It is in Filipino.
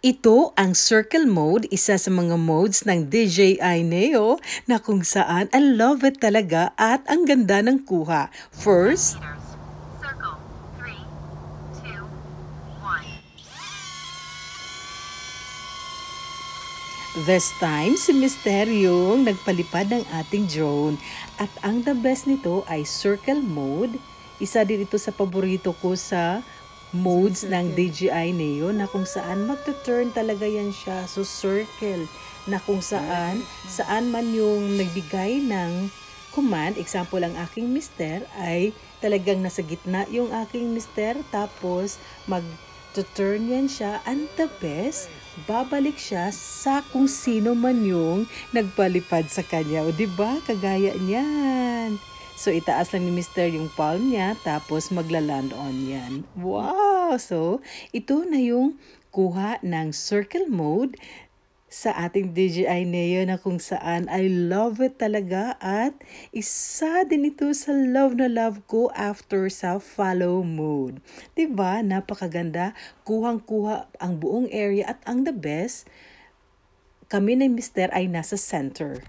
Ito ang circle mode, isa sa mga modes ng DJI Neo na kung saan I love it talaga at ang ganda ng kuha. First, Circle. 3, 2, 1. this time si Mister yung nagpalipad ng ating drone. At ang the best nito ay circle mode. Isa din ito sa paborito ko sa modes ng DJI Neo na kung saan magta-turn talaga yan siya. So circle na kung saan man yung nagbigay ng command, example ang aking mister ay talagang nasa gitna yung aking mister, tapos mag-turn yan siya, and the best, babalik siya sa kung sino man yung nagpalipad sa kanya. O diba? Kagaya niyan. So, itaas lang ni Mister yung palm niya, tapos magla-land on yan. Wow! So, ito na yung kuha ng circle mode sa ating DJI Neo na kung saan I love it talaga, at isa din ito sa love na love ko after sa follow mode. Diba? Napakaganda. Kuhang-kuha ang buong area, at ang the best, kami ni Mister ay nasa center.